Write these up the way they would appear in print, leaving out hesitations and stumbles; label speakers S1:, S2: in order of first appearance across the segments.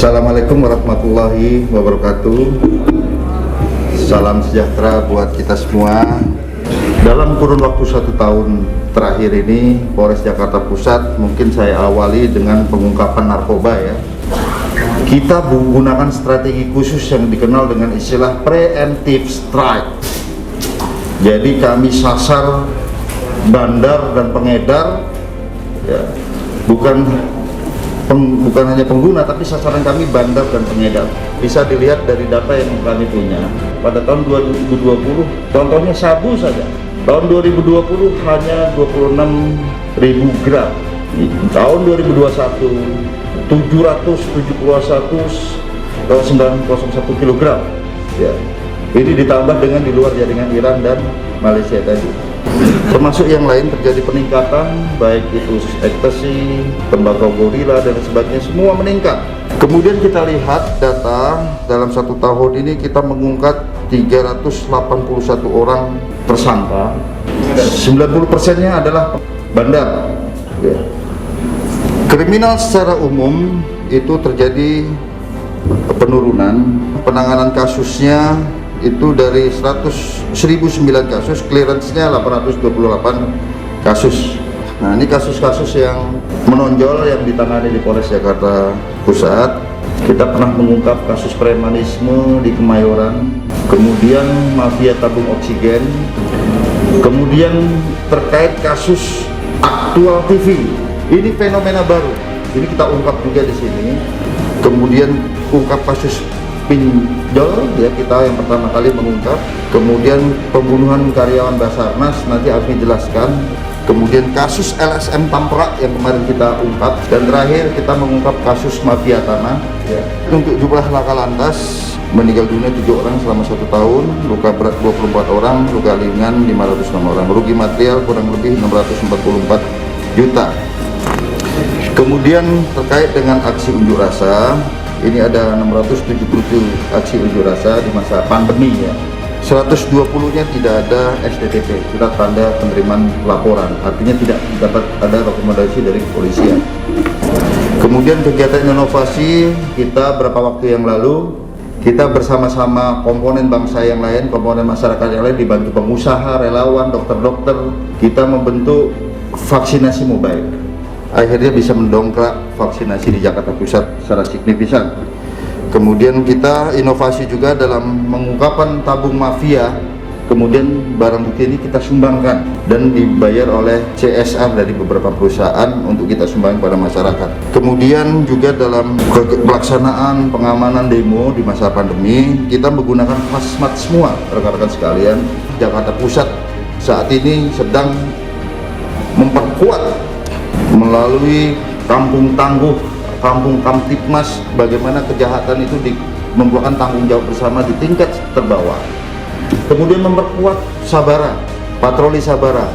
S1: Assalamualaikum warahmatullahi wabarakatuh. Salam sejahtera buat kita semua. Dalam kurun waktu 1 tahun terakhir ini, Polres Jakarta Pusat mungkin saya awali dengan pengungkapan narkoba ya. Kita menggunakan strategi khusus yang dikenal dengan istilah preemptive strike. Jadi kami sasar bandar dan pengedar ya, bukan hanya pengguna, tapi sasaran kami bandar dan pengedar. Bisa dilihat dari data yang kami punya. Pada tahun 2020, contohnya sabu saja. Tahun 2020 hanya 26.000 gram. Tahun 2021, 771,901 kg. Ya. Ini ditambah dengan di luar jaringan Iran dan Malaysia tadi. Termasuk yang lain terjadi peningkatan, baik itu ekstasi, tembakau gorila dan sebagainya, semua meningkat. Kemudian kita lihat data dalam 1 tahun ini kita mengungkap 381 orang tersangka. 90%-nya adalah bandar. Ya. Kriminal secara umum itu terjadi penurunan, penanganan kasusnya itu dari 1009 kasus, clearance-nya 828 kasus. Nah, ini kasus-kasus yang menonjol yang ditangani di Polres Jakarta Pusat. Kita pernah mengungkap kasus premanisme di Kemayoran, kemudian mafia tabung oksigen, kemudian terkait kasus Aktual TV. Ini fenomena baru. Ini kita ungkap juga di sini. Kemudian ungkap kasus pinjol ya, kita yang pertama kali mengungkap. Kemudian pembunuhan karyawan Basarnas, nanti akan dijelaskan. Kemudian kasus LSM Tamprak yang kemarin kita ungkap, dan terakhir kita mengungkap kasus mafia tanah ya. Untuk jumlah laka lantas, meninggal dunia 7 orang selama 1 tahun, luka berat 24 orang, luka ringan 506 orang, rugi material kurang lebih 644 juta. Kemudian terkait dengan aksi unjuk rasa, ini ada 677 aksi unjuk rasa di masa pandemi ya. 120-nya tidak ada STTP, surat tanda penerimaan laporan, artinya tidak dapat ada rekomendasi dari kepolisian. Kemudian kegiatan inovasi kita beberapa waktu yang lalu, kita bersama-sama komponen bangsa yang lain, komponen masyarakat yang lain, dibantu pengusaha, relawan, dokter-dokter, kita membentuk vaksinasi mobile. Akhirnya bisa mendongkrak vaksinasi di Jakarta Pusat secara signifikan. Kemudian kita inovasi juga dalam mengungkapkan tabung mafia. Kemudian barang bukti ini kita sumbangkan dan dibayar oleh CSR dari beberapa perusahaan untuk kita sumbangkan pada masyarakat. Kemudian juga dalam pelaksanaan pengamanan demo di masa pandemi, kita menggunakan hazmat semua, rekan-rekan sekalian. Jakarta Pusat saat ini sedang memperkuat melalui kampung tangguh, kampung Kamtipmas, bagaimana kejahatan itu membuahkan tanggung jawab bersama di tingkat terbawah. Kemudian memperkuat Sabara, patroli Sabara.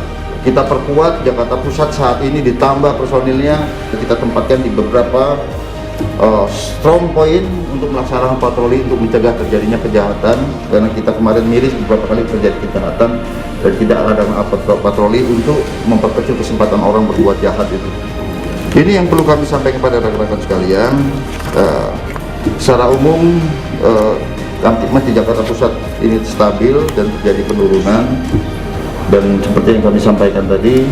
S1: Kita perkuat Jakarta Pusat saat ini, ditambah personilnya, kita tempatkan di beberapa strong point untuk melaksanakan patroli untuk mencegah terjadinya kejahatan, karena kita kemarin miris beberapa kali terjadi kejahatan dan tidak ada patroli untuk memperkecil kesempatan orang berbuat jahat itu. Ini yang perlu kami sampaikan kepada rekan-rekan sekalian. Secara umum Kamtipmas di Jakarta Pusat ini stabil dan terjadi penurunan, dan seperti yang kami sampaikan tadi,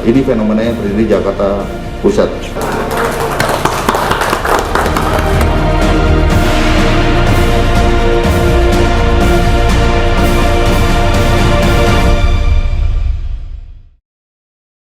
S1: ini fenomena yang terjadi di Jakarta Pusat.